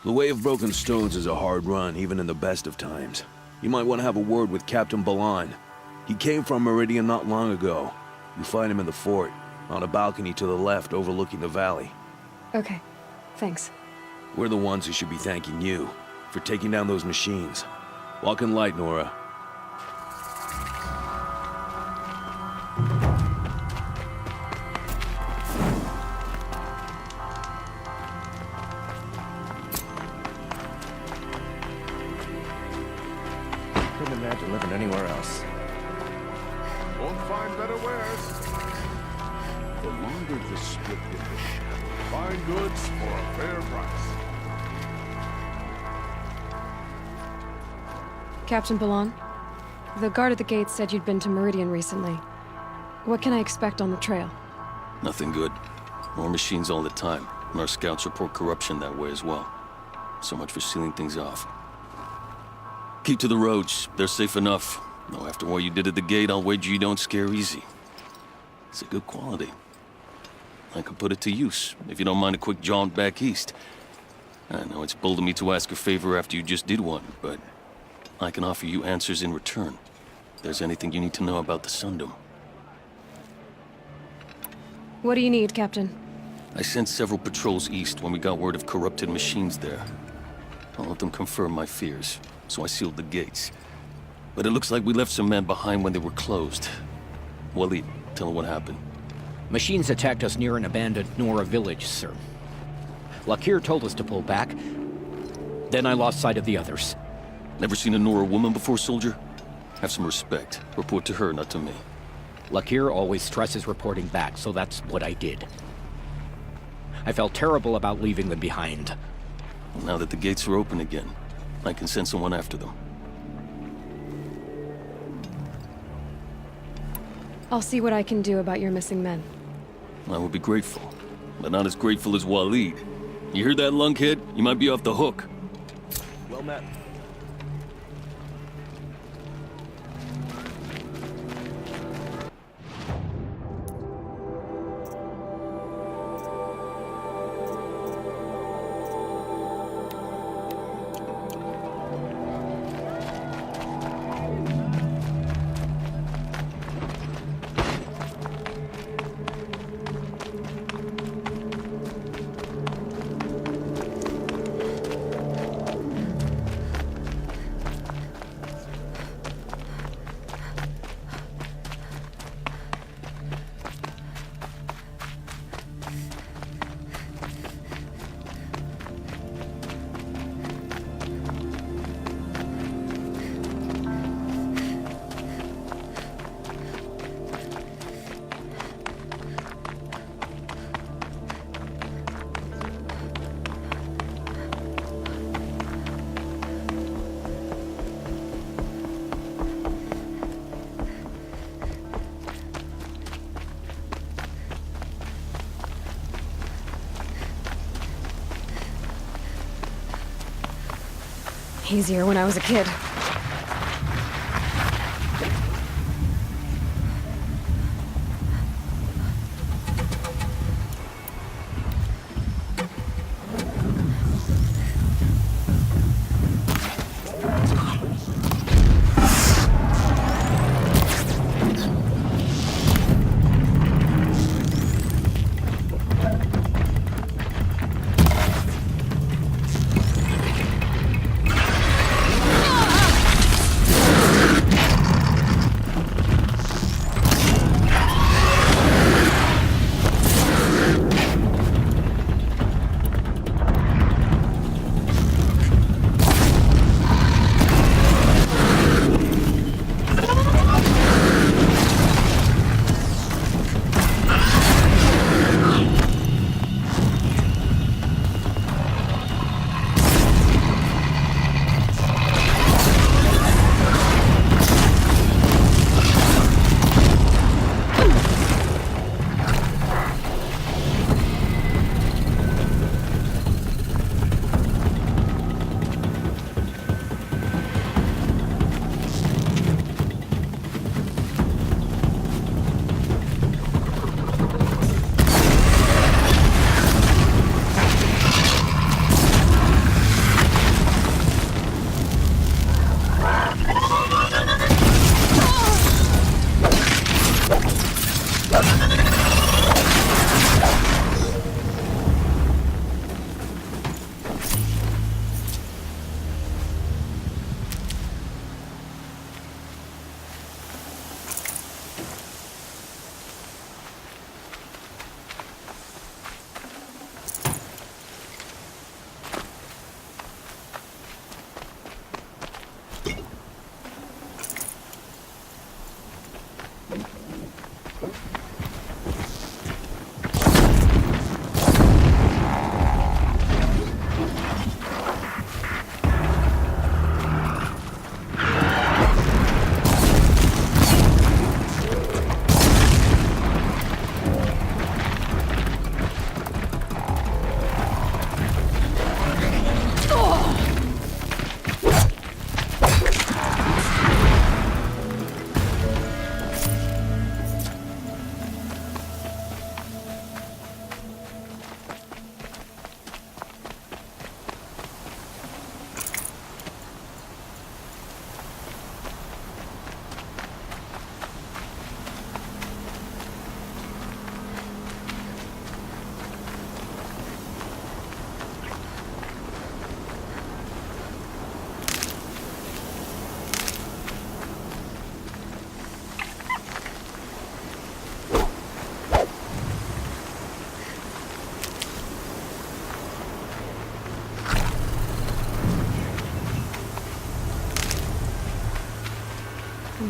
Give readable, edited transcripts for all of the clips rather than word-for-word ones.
The Way of Broken Stones is a hard run, even in the best of times. You might want to have a word with Captain Balan. He came from Meridian not long ago. You find him in the fort, on a balcony to the left overlooking the valley. Okay, thanks. We're the ones who should be thanking you for taking down those machines. Walk in light, Nora. Couldn't imagine living anywhere else. Won't find better wares. The longer the split in the shadow, find goods for a fair price. Captain Balan, the guard at the gate said you'd been to Meridian recently. What can I expect on the trail? Nothing good. More machines all the time, and our scouts report corruption that way as well. So much for sealing things off. Keep to the roads. They're safe enough. Though after what you did at the gate, I'll wager you don't scare easy. It's a good quality. I could put it to use, if you don't mind a quick jaunt back east. I know it's bold of me to ask a favor after you just did one, but I can offer you answers in return. If there's anything you need to know about the Sundom. What do you need, Captain? I sent several patrols east when we got word of corrupted machines there. I'll let them confirm my fears, so I sealed the gates. But it looks like we left some men behind when they were closed. Waleed, tell them what happened. Machines attacked us near an abandoned Nora village, sir. Lakir told us to pull back. Then I lost sight of the others. Never seen a Nora woman before, soldier? Have some respect. Report to her, not to me. Lakir always stresses reporting back, so that's what I did. I felt terrible about leaving them behind. Now that the gates are open again, I can send someone after them. I'll see what I can do about your missing men. I would be grateful, but not as grateful as Waleed. You hear that, lunkhead? You might be off the hook. Well met. Easier when I was a kid.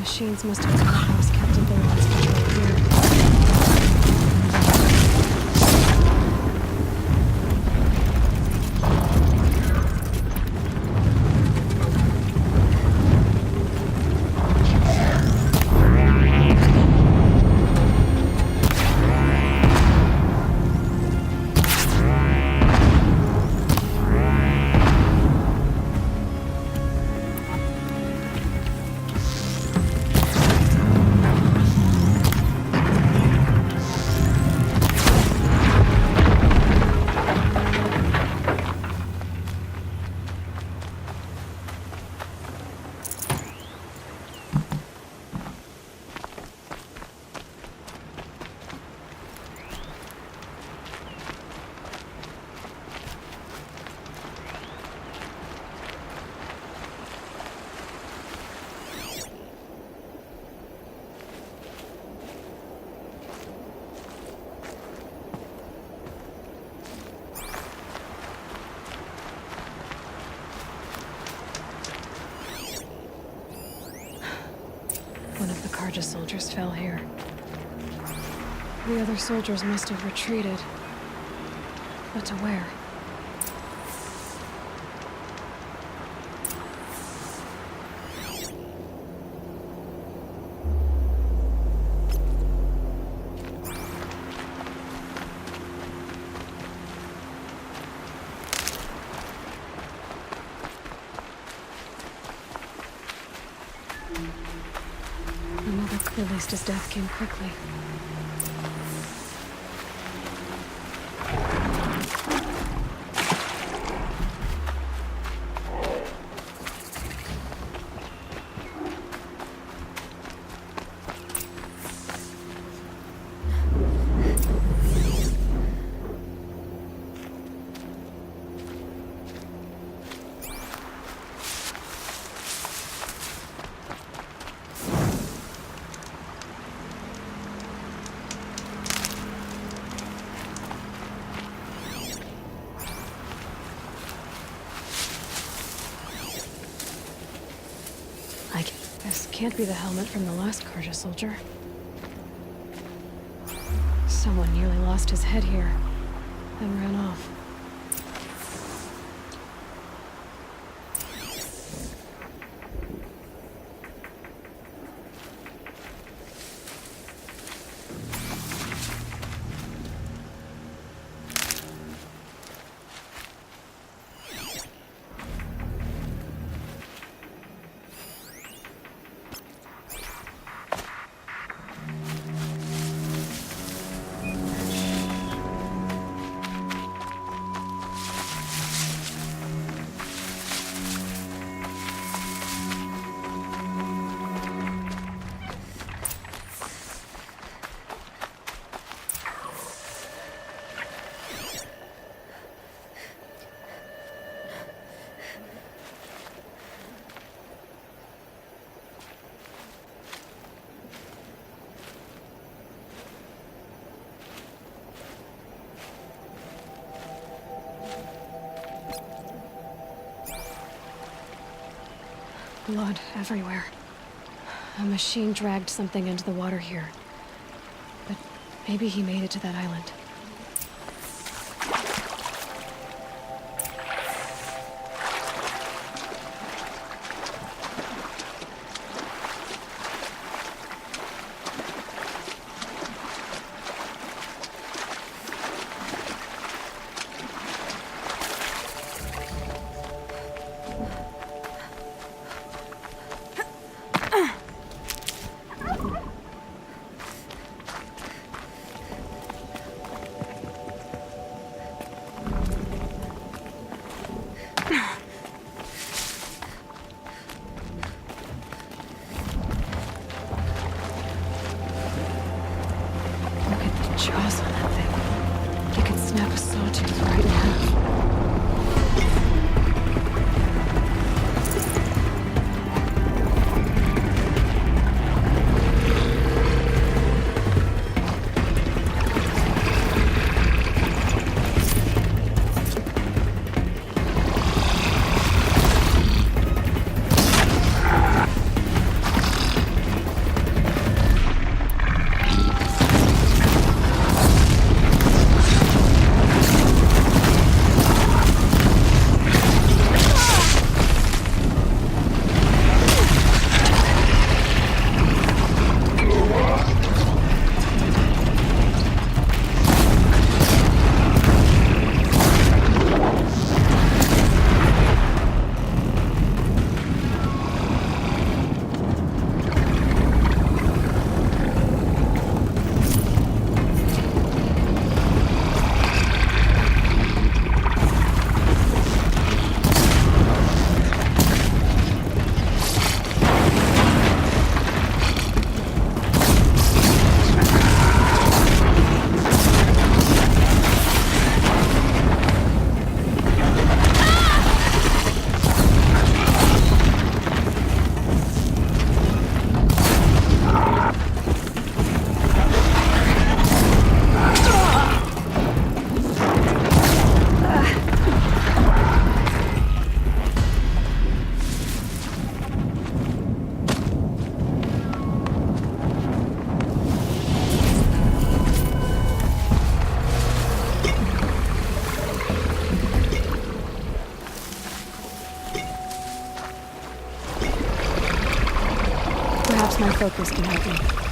machines must have bypassed Captain Balon's control here. One of the Karja soldiers fell here. The other soldiers must have retreated. But to where? At least his death came quickly. This can't be the helmet from the last Karja soldier. Someone nearly lost his head here, then ran off. Blood everywhere. A machine dragged something into the water here. But maybe he made it to that island. Jaws on that thing. You could snap a sawtooth right in half. My focus can help me.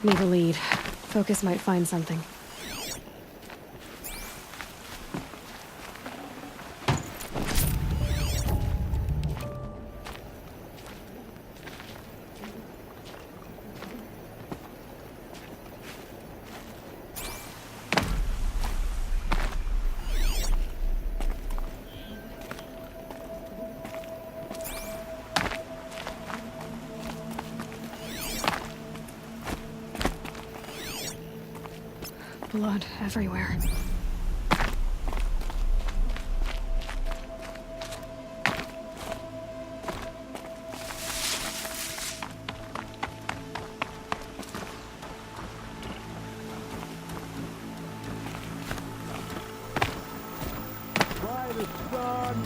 Need a lead. Focus might find something. Blood everywhere.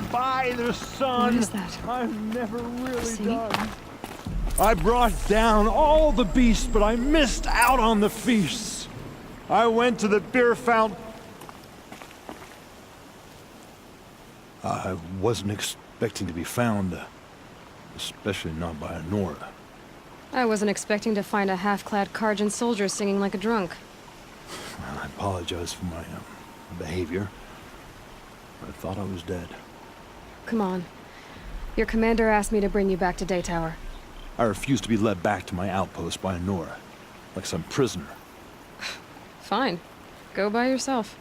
By the sun! What is that? I've never really Singing? done. I brought down all the beasts, but I missed out on the feasts. I went to the beer fountain. I wasn't expecting to be found, especially not by Nora. I wasn't expecting to find a half-clad Karjan soldier singing like a drunk. I apologize for my behavior. I thought I was dead. Come on. Your commander asked me to bring you back to Daytower. I refused to be led back to my outpost by Nora, like some prisoner. Fine. Go by yourself.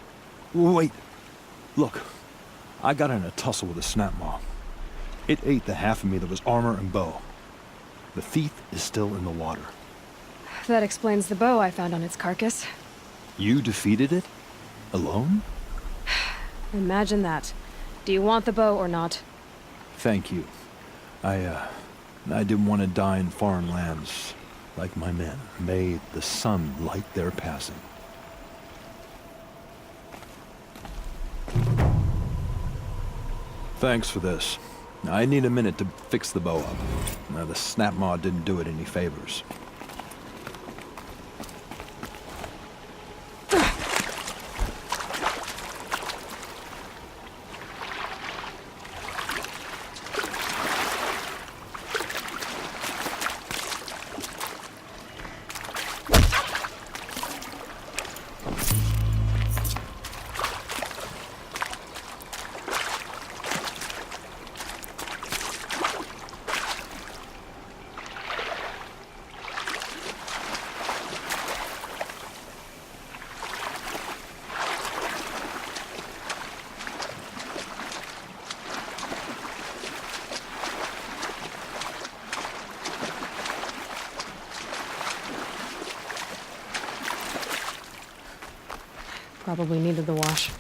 Wait. Look. I got in a tussle with a snapmaw. It ate the half of me that was armor and bow. The thief is still in the water. That explains the bow I found on its carcass. You defeated it? Alone? Imagine that. Do you want the bow or not? Thank you. I didn't want to die in foreign lands, like my men. May the sun light their passing. Thanks for this. I need a minute to fix the bow up. Now, the snapmaw didn't do it any favors. Probably needed the wash.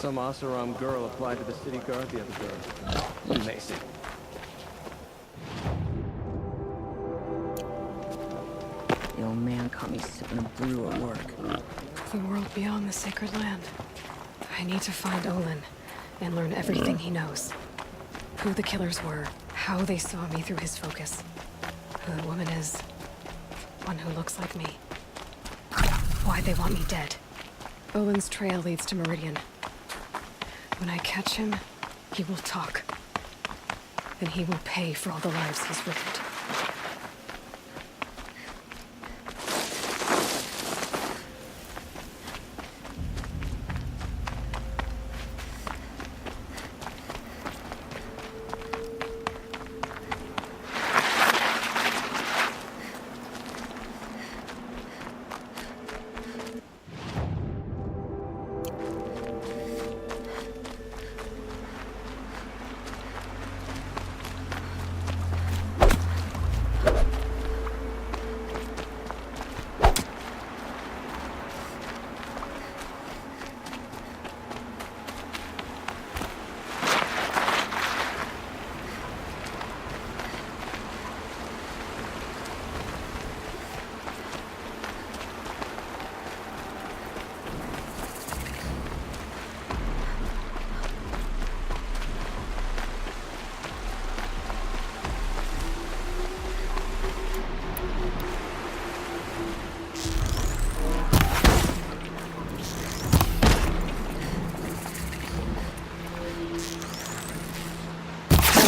some Oseram girl applied to the city guard the other day. Amazing. The old man caught me sipping a brew at work. The world beyond the sacred land. I need to find Olin and learn everything he knows. Who the killers were, how they saw me through his focus. Who the woman is. One who looks like me. Why they want me dead. Olin's trail leads to Meridian. When I catch him, he will talk. Then he will pay for all the lives he's ruined.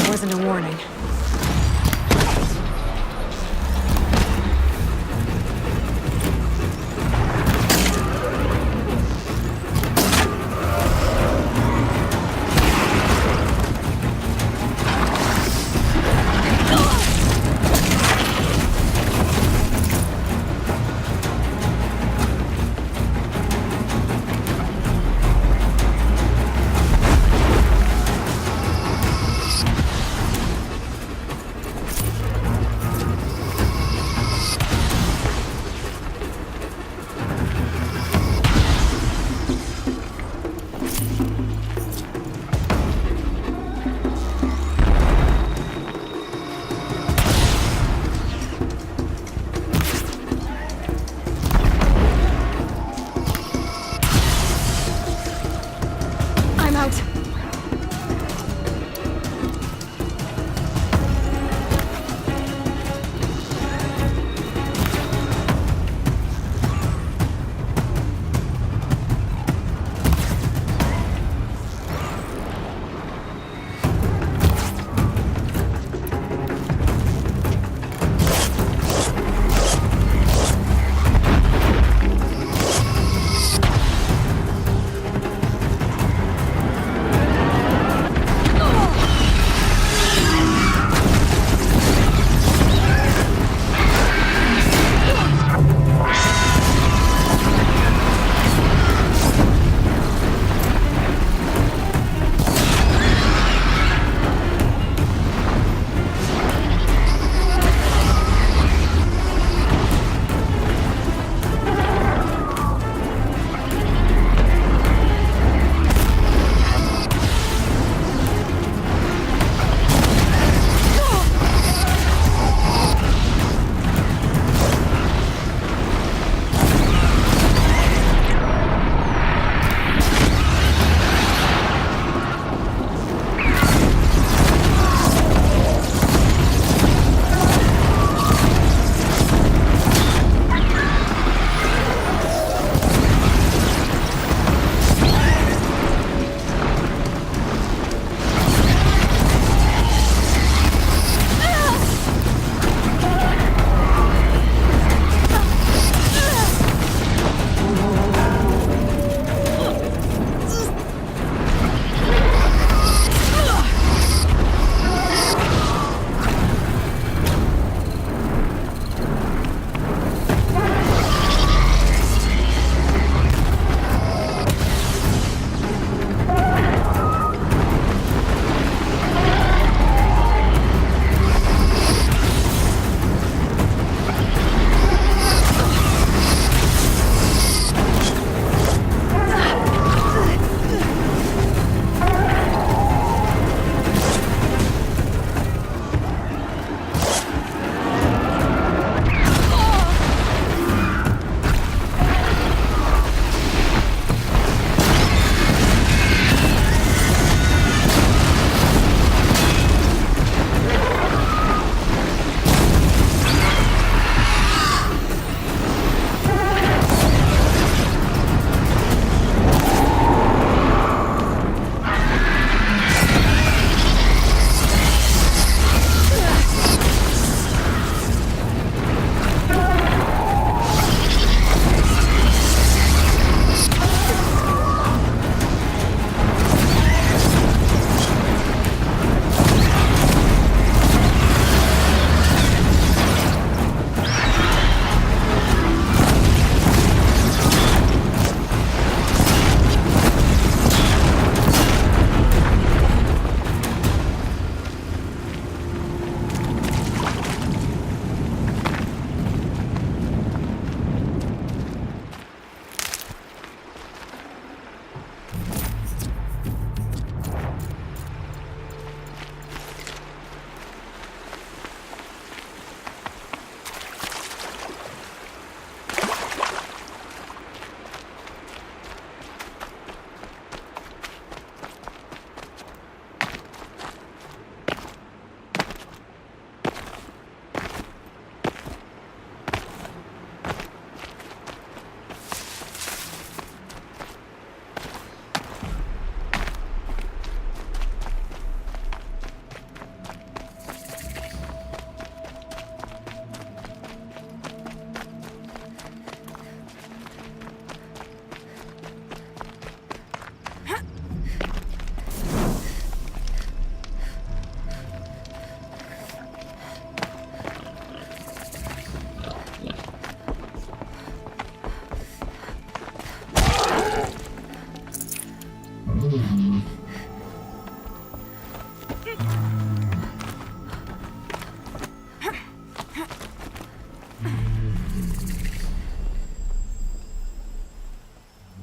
Wasn't a warning.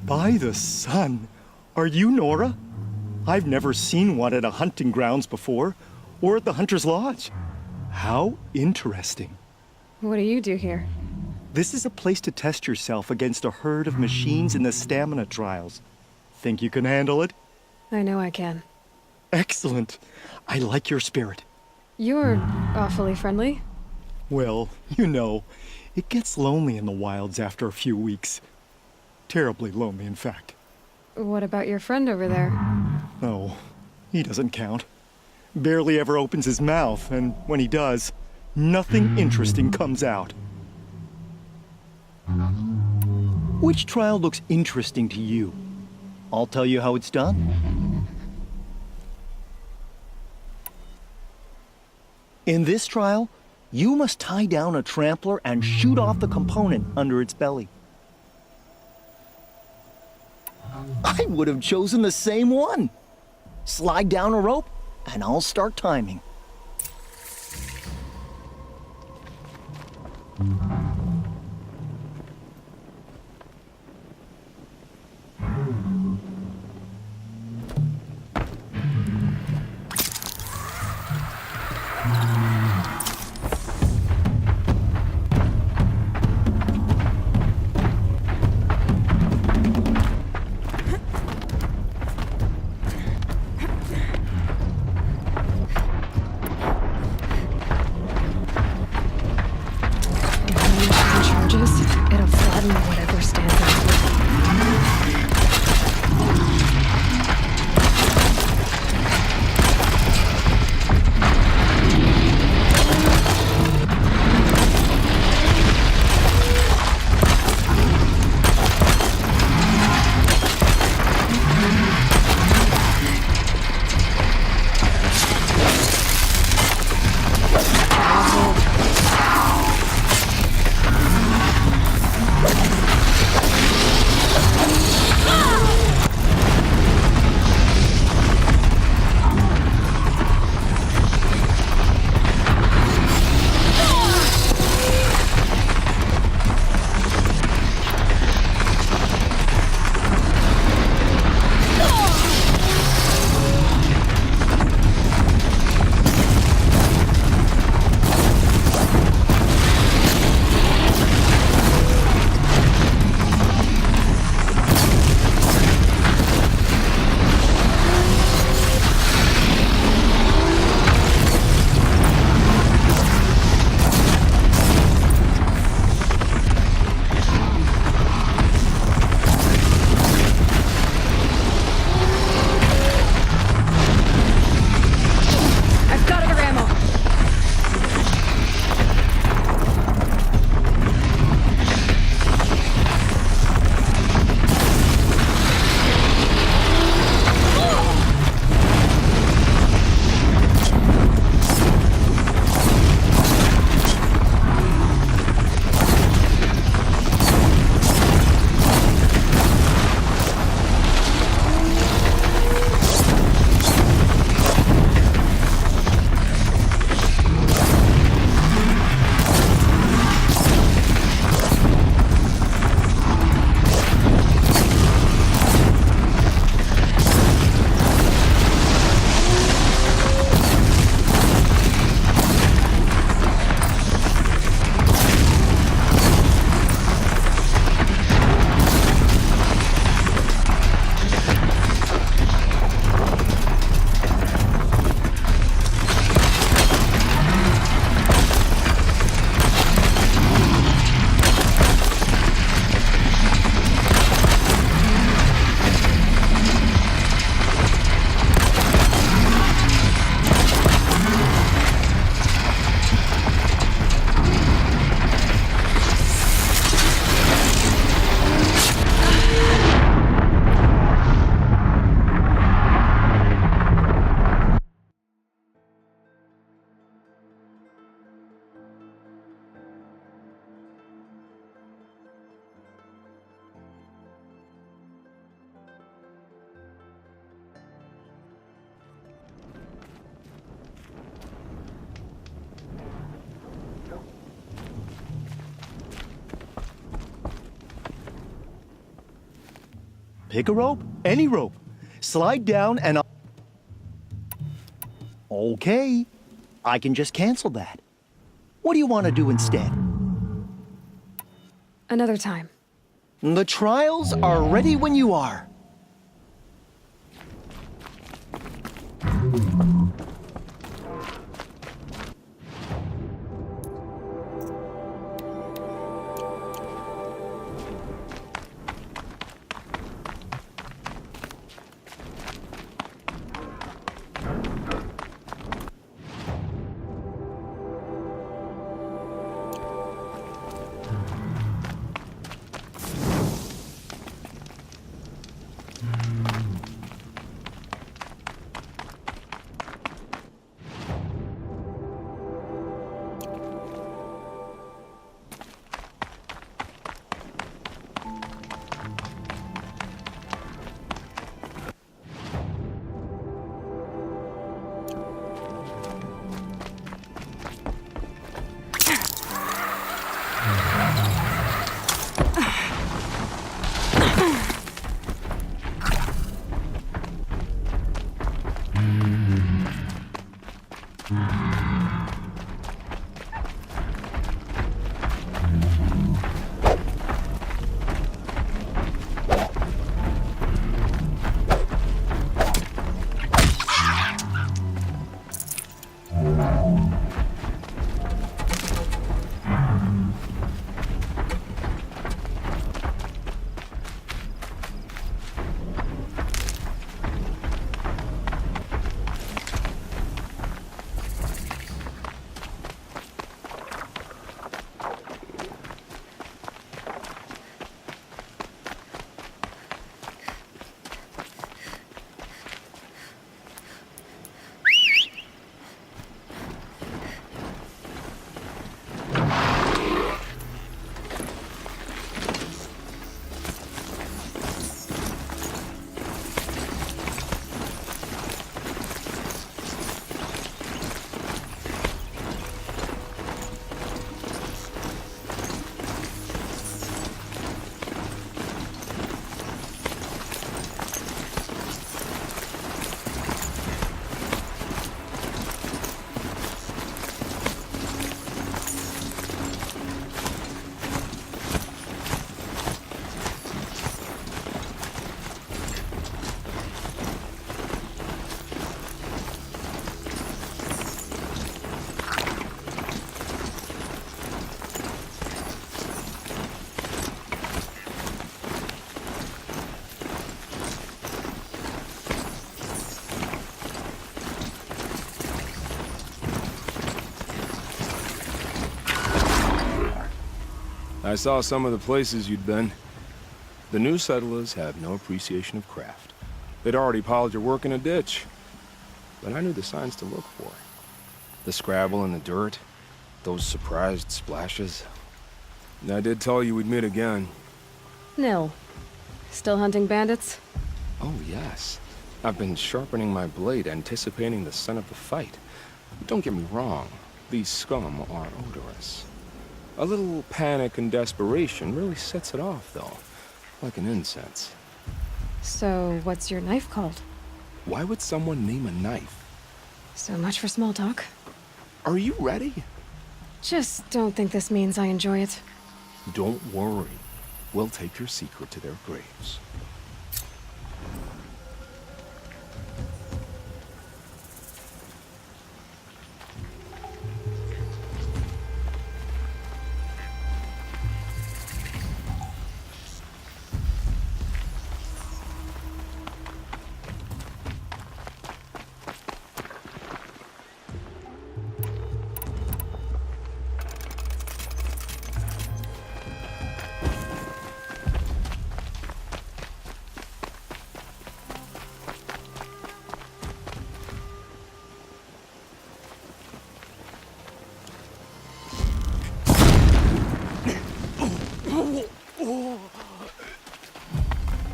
By the sun! Are you Nora? I've never seen one at a hunting grounds before, or at the Hunter's Lodge. How interesting. What do you do here? This is a place to test yourself against a herd of machines in the stamina trials. Think you can handle it? I know I can. Excellent. I like your spirit. You're awfully friendly. Well, it gets lonely in the wilds after a few weeks. Terribly lonely, in fact. What about your friend over there? Oh, he doesn't count. Barely ever opens his mouth, and when he does, nothing interesting comes out. Which trial looks interesting to you? I'll tell you how it's done. In this trial, you must tie down a trampler and shoot off the component under its belly. I would have chosen the same one. Slide down a rope, and I'll start timing. Pick a rope, any rope. Slide down and I'll... Okay, I can just cancel that. What do you want to do instead? Another time. The trials are ready when you are. I saw some of the places you'd been. The new settlers have no appreciation of craft. They'd already piled your work in a ditch. But I knew the signs to look for. The scrabble in the dirt, those surprised splashes. And I did tell you we'd meet again. Nil. Still hunting bandits? Oh, yes. I've been sharpening my blade, anticipating the scent of the fight. Don't get me wrong. These scum are odorous. A little panic and desperation really sets it off, though. Like an incense. So, what's your knife called? Why would someone name a knife? So much for small talk. Are you ready? Just don't think this means I enjoy it. Don't worry. We'll take your secret to their graves.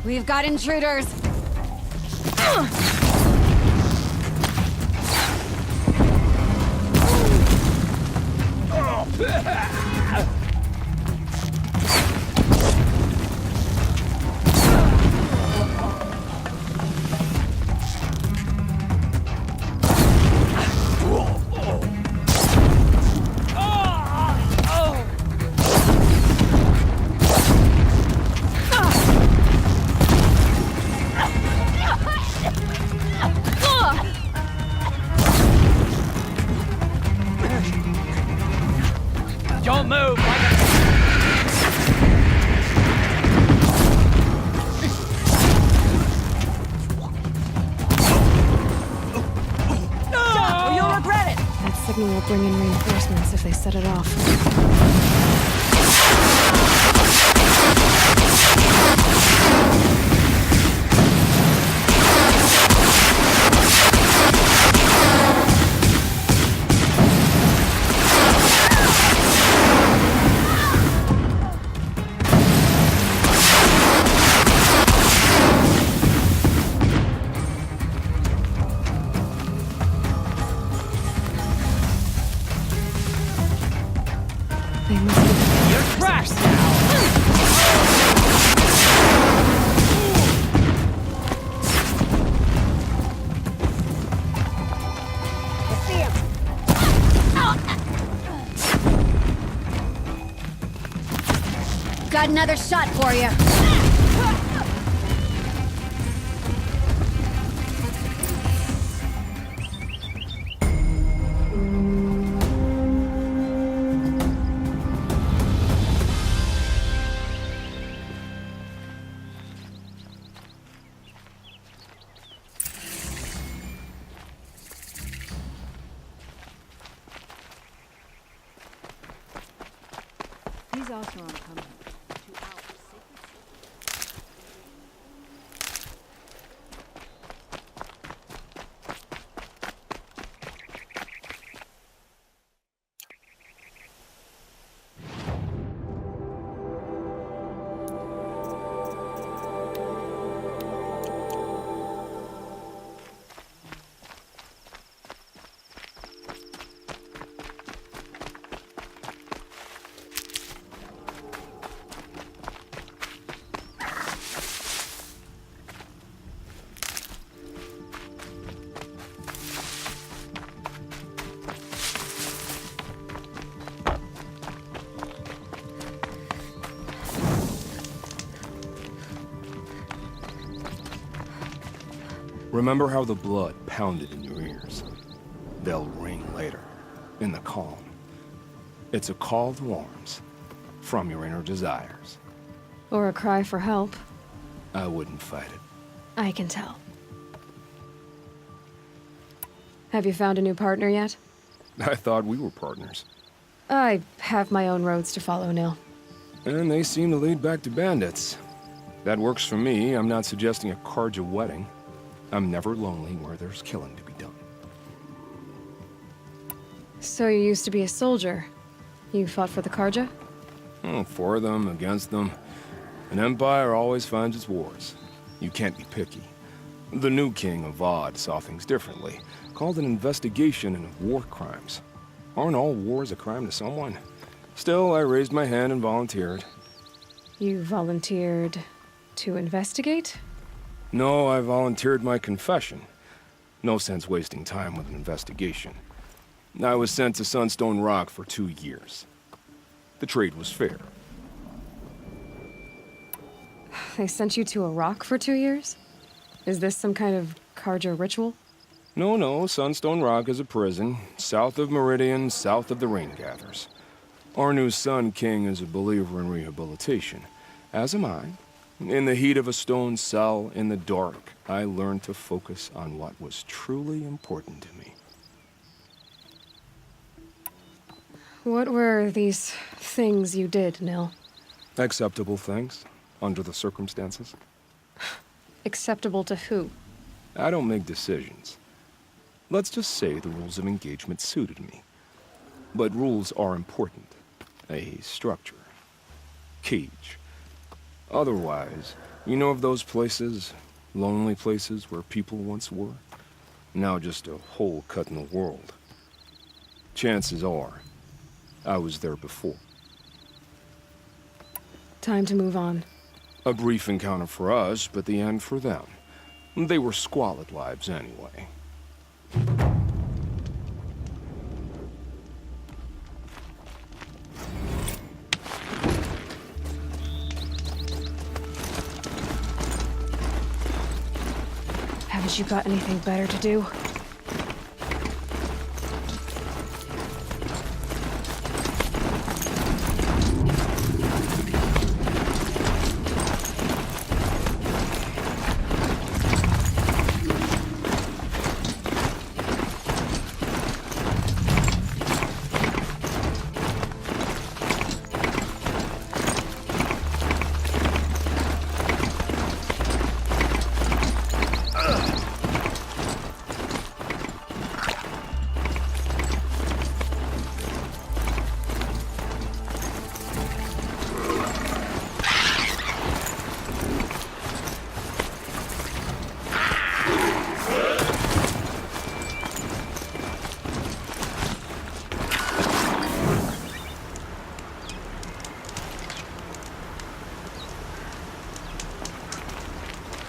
We've got intruders! Don't move! Or you'll regret it! That signal will bring in reinforcements if they set it off. They must be... You're trash now! I see him! Got another shot for you. He's also on coming. Remember how the blood pounded in your ears? They'll ring later, in the calm. It's a call to arms, from your inner desires. Or a cry for help. I wouldn't fight it. I can tell. Have you found a new partner yet? I thought we were partners. I have my own roads to follow, Nil. And they seem to lead back to bandits. That works for me. I'm not suggesting a Karja wedding. I'm never lonely where there's killing to be done. So you used to be a soldier. You fought for the Karja? For them, against them. An empire always finds its wars. You can't be picky. The new king of Vod saw things differently. Called an investigation into war crimes. Aren't all wars a crime to someone? Still, I raised my hand and volunteered. You volunteered to investigate? No, I volunteered my confession. No sense wasting time with an investigation. I was sent to Sunstone Rock for 2 years. The trade was fair. They sent you to a rock for 2 years? Is this some kind of Karja ritual? No, Sunstone Rock is a prison, south of Meridian, south of the Rain Gathers. Our new Sun King is a believer in rehabilitation, as am I. In the heat of a stone cell, in the dark, I learned to focus on what was truly important to me. What were these things you did, Nil? Acceptable things, under the circumstances. Acceptable to who? I don't make decisions. Let's just say the rules of engagement suited me. But rules are important. A structure. Cage. Otherwise, you know of those places, lonely places where people once were? Now just a hole cut in the world. Chances are, I was there before. Time to move on. A brief encounter for us, but the end for them. They were squalid lives anyway. Haven't you got anything better to do?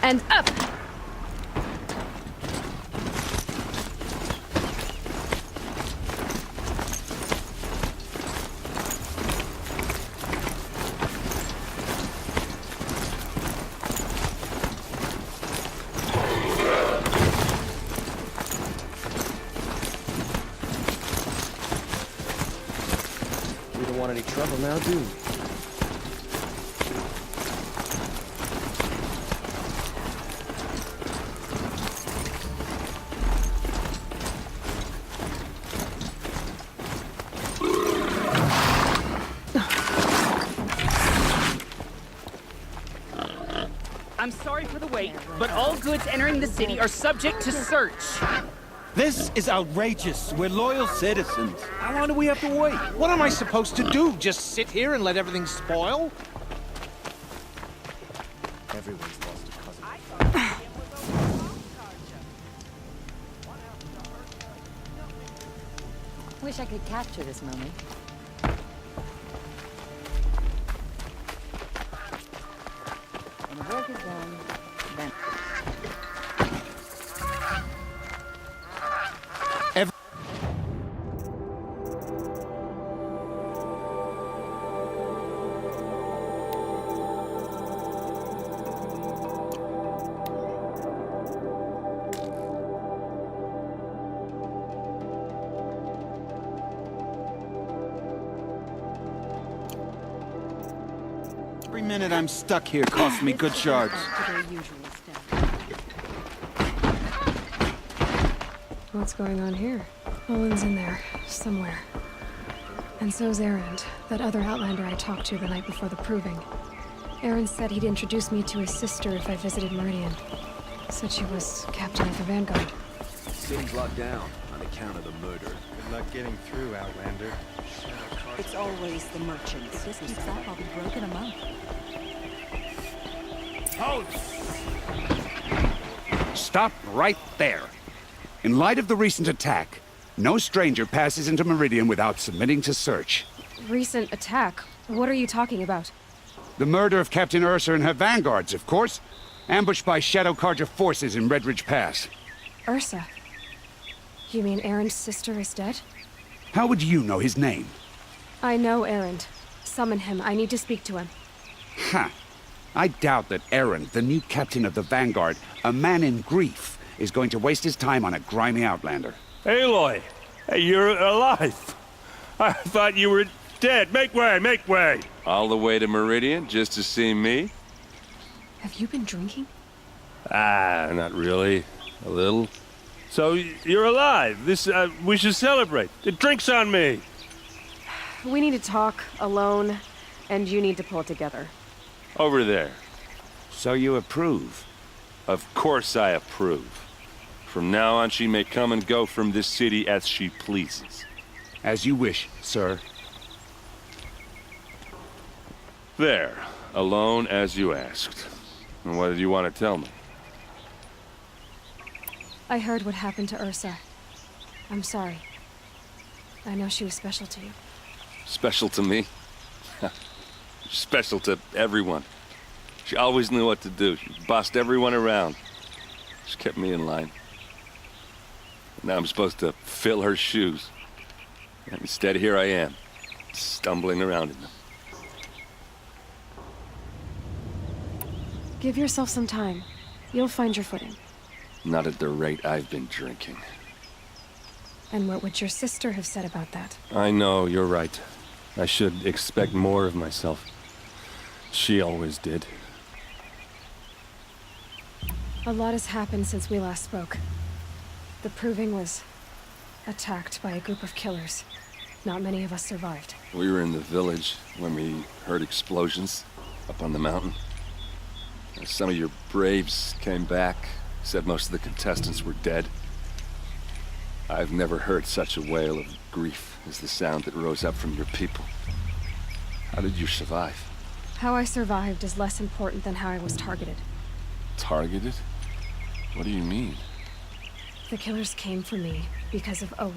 and up! We don't want any trouble now, do we? I'm sorry for the wait, but all goods entering the city are subject to search. This is outrageous. We're loyal citizens. How long do we have to wait? What am I supposed to do? Just sit here and let everything spoil? Everyone's lost a cousin. Wish I could capture this moment. When the work is done, then... Every minute I'm stuck here costs me good shards. What's going on here? Owen's in there, somewhere. And so's Erend, that other Outlander I talked to the night before the proving. Erend said he'd introduce me to his sister if I visited Meridian. Said she was captain of the Vanguard. City's locked down on account of the murder. Good luck getting through, Outlander. It's always the merchants. If this keeps up, I'll be broke in a month. Stop right there. In light of the recent attack, no stranger passes into Meridian without submitting to search. Recent attack? What are you talking about? The murder of Captain Ursa and her vanguards, of course. Ambushed by Shadow Carja forces in Redridge Pass. Ursa? You mean Erend's sister is dead? How would you know his name? I know Erend. Summon him. I need to speak to him. Ha! I doubt that Erend, the new captain of the Vanguard, a man in grief, is going to waste his time on a grimy Outlander. Aloy! Hey, you're alive! I thought you were dead. Make way, make way! All the way to Meridian just to see me? Have you been drinking? Ah, not really. A little. So, you're alive. We should celebrate. The drink's on me. We need to talk, alone, and you need to pull it together. Over there. So you approve? Of course I approve. From now on, she may come and go from this city as she pleases. As you wish, sir. There. Alone as you asked. And what did you want to tell me? I heard what happened to Ursa. I'm sorry. I know she was special to you. Special to me? Special to everyone. She always knew what to do. She bossed everyone around. She kept me in line. Now I'm supposed to fill her shoes. And instead, here I am, stumbling around in them. Give yourself some time. You'll find your footing. Not at the rate I've been drinking. And what would your sister have said about that? I know, you're right. I should expect more of myself. She always did. A lot has happened since we last spoke. The Proving was attacked by a group of killers. Not many of us survived. We were in the village when we heard explosions up on the mountain. Some of your braves came back, said most of the contestants were dead. I've never heard such a wail of grief as the sound that rose up from your people. How did you survive? How I survived is less important than how I was targeted. Targeted? What do you mean? The killers came for me because of Olin.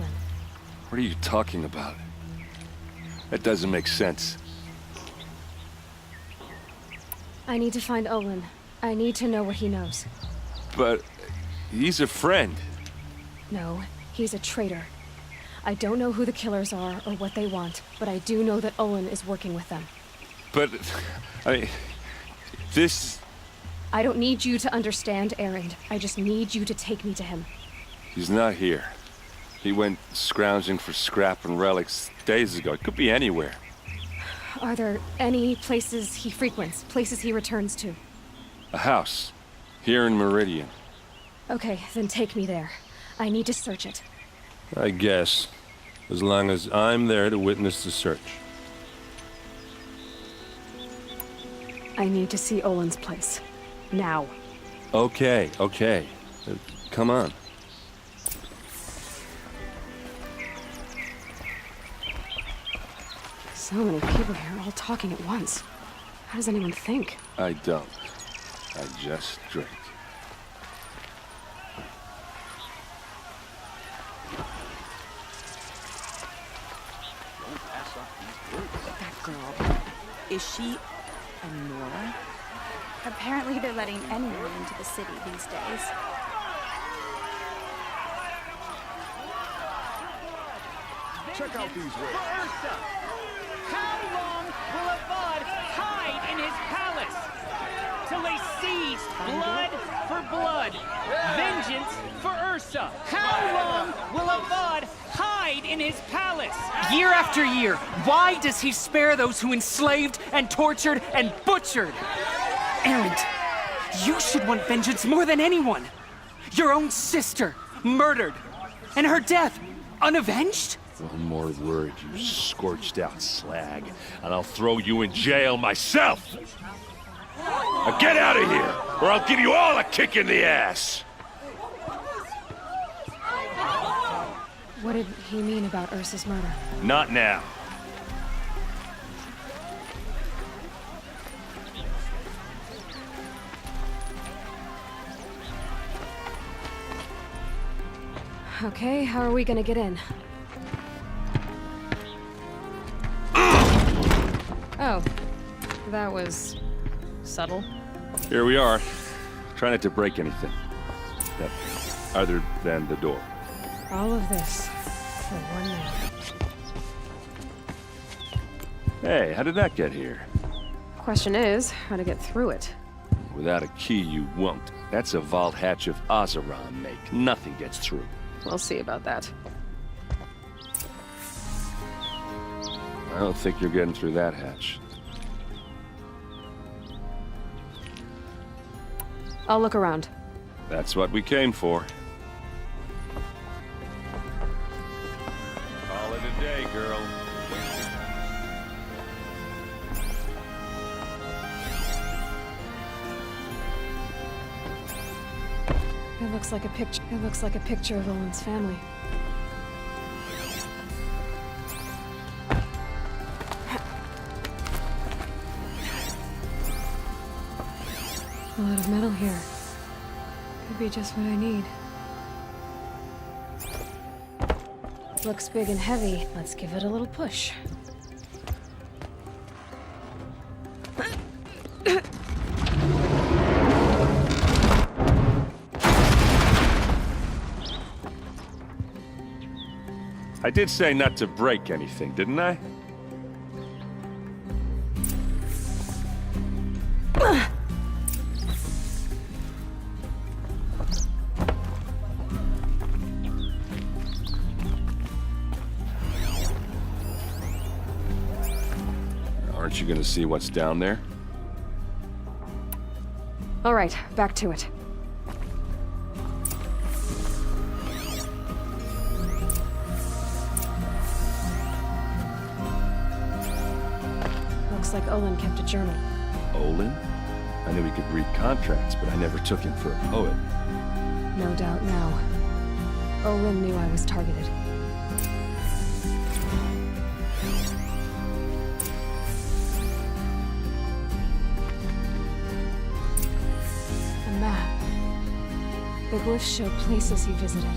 What are you talking about? That doesn't make sense. I need to find Olin, I need to know what he knows. But he's a friend. No, he's a traitor. I don't know who the killers are or what they want, but I do know that Olin is working with them. But, this... I don't need you to understand, Erend. I just need you to take me to him. He's not here. He went scrounging for scrap and relics days ago. It could be anywhere. Are there any places he frequents, places he returns to? A house. Here in Meridian. Okay, then take me there. I need to search it. I guess. As long as I'm there to witness the search. I need to see Olin's place. Now. Okay. Come on. So many people here, all talking at once. How does anyone think? I don't. I just drink. That girl. Is she a Nora? Apparently they're letting anyone into the city these days. Check out these wares. How long will Avad hide in his palace? Till they seize blood for blood, vengeance for Ursa. How long will Avad hide in his palace? Year after year, why does he spare those who enslaved and tortured and butchered? Erend, you should want vengeance more than anyone. Your own sister, murdered, and her death, unavenged? One more word, you scorched-out slag, and I'll throw you in jail myself! Now get out of here, or I'll give you all a kick in the ass! What did he mean about Ursa's murder? Not now. Okay, how are we gonna get in? Oh, that was subtle. Here we are. Try not to break anything. Yep. Other than the door. All of this for one man. Hey, how did that get here? Question is, how to get through it. Without a key, you won't. That's a vault hatch of Ozeron make. Nothing gets through. We'll see about that. I don't think you're getting through that hatch. I'll look around. That's what we came for. Call it a day, girl. It looks like a picture. It looks like a picture of Olin's family. A lot of metal here. Could be just what I need. Looks big and heavy. Let's give it a little push. I did say not to break anything, didn't I? Aren't you gonna see what's down there? All right, back to it. Looks like Olin kept a journal. Olin? I knew he could read contracts, but I never took him for a poet. No doubt now. Olin knew I was targeted. A map. The glyphs show places he visited.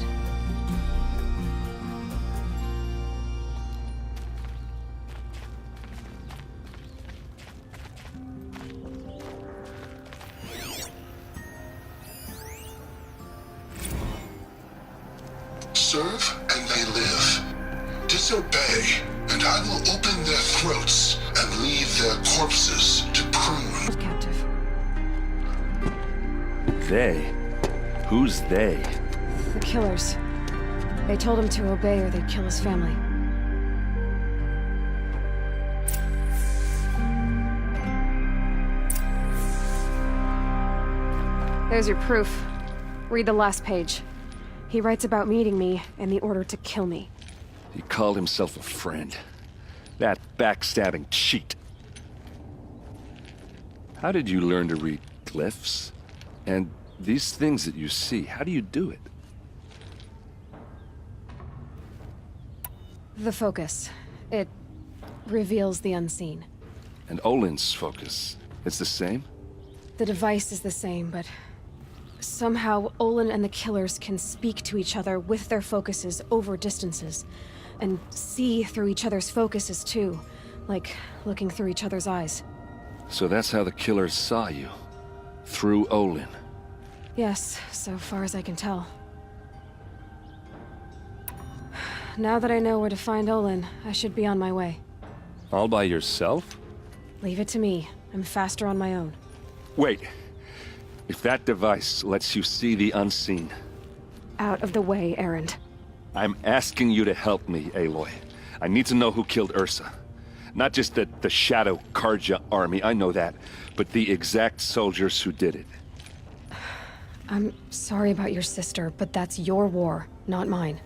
serve and they live. Disobey, and I will open their throats and leave their corpses to prune. Captive. They? Who's they? The killers. They told him to obey or they'd kill his family. There's your proof. Read the last page. He writes about meeting me and the order to kill me. He called himself a friend. That backstabbing cheat. How did you learn to read glyphs? And these things that you see, how do you do it? The focus. It reveals the unseen. And Olin's focus, it's the same? The device is the same, but somehow Olin and the killers can speak to each other with their focuses over distances, and see through each other's focuses too, like looking through each other's eyes. So that's how the killers saw you? Through Olin? Yes, so far as I can tell. Now that I know where to find Olin, I should be on my way. All by yourself? Leave it to me. I'm faster on my own. Wait. If that device lets you see the unseen... Out of the way, Erend. I'm asking you to help me, Aloy. I need to know who killed Ursa. Not just the Shadow Karja army, I know that, but the exact soldiers who did it. I'm sorry about your sister, but that's your war, not mine.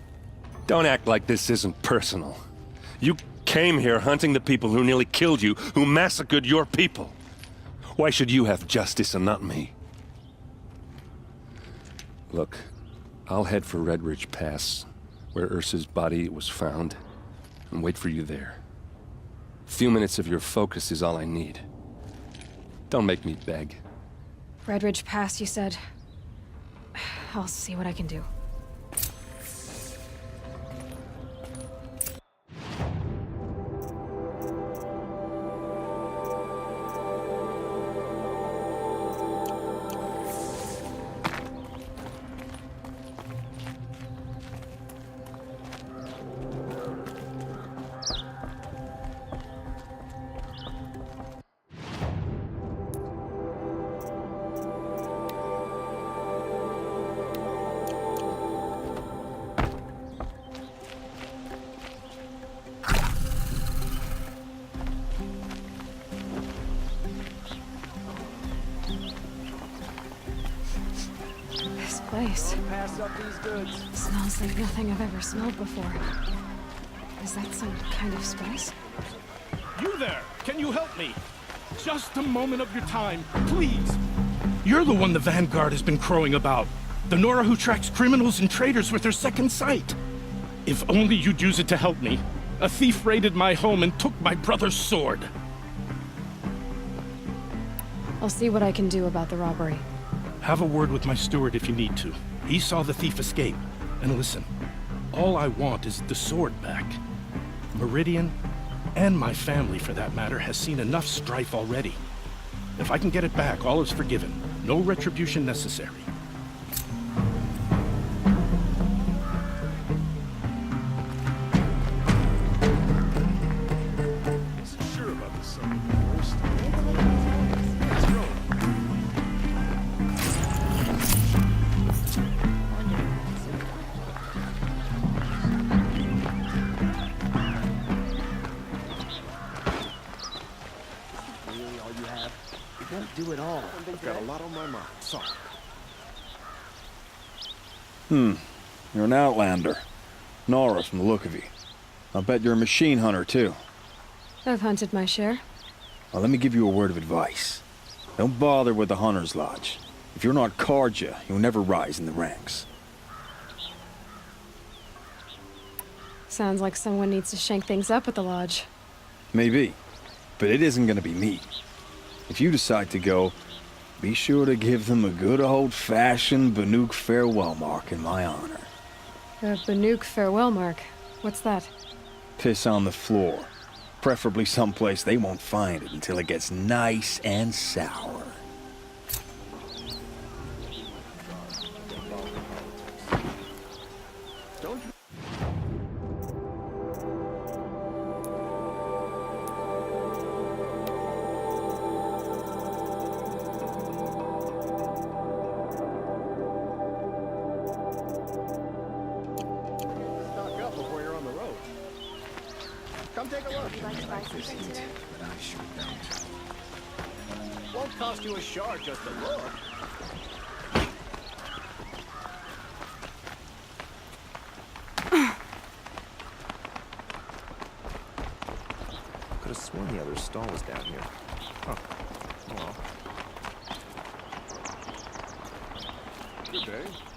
Don't act like this isn't personal. You came here hunting the people who nearly killed you, who massacred your people. Why should you have justice and not me? Look, I'll head for Red Ridge Pass, where Ursa's body was found, and wait for you there. A few minutes of your focus is all I need. Don't make me beg. Red Ridge Pass, you said? I'll see what I can do. Place. Pass up these goods. Smells like nothing I've ever smelled before. Is that some kind of spice? You there! Can you help me? Just a moment of your time, please. You're the one the Vanguard has been crowing about. The Nora who tracks criminals and traitors with her second sight. If only you'd use it to help me. A thief raided my home and took my brother's sword. I'll see what I can do about the robbery. Have a word with my steward if you need to. He saw the thief escape. And listen, all I want is the sword back. Meridian, and my family for that matter, has seen enough strife already. If I can get it back, all is forgiven. No retribution necessary. Sure about this son first. Do it all. I've got a lot on my mind. Sorry. You're an outlander. Nora from the look of you. I'll bet you're a machine hunter, too. I've hunted my share. Well, let me give you a word of advice. Don't bother with the Hunter's Lodge. If you're not Karja, you'll never rise in the ranks. Sounds like someone needs to shank things up at the lodge. Maybe. But it isn't gonna be me. If you decide to go, be sure to give them a good old-fashioned Banuk farewell mark in my honor. A Banuk farewell mark? What's that? Piss on the floor. Preferably someplace they won't find it until it gets nice and sour. Don't Come take a look. Would you like to buy something today? But I sure don't. Won't cost you a shard just to look. Could have sworn the other stall was down here. Huh. Well. Good day.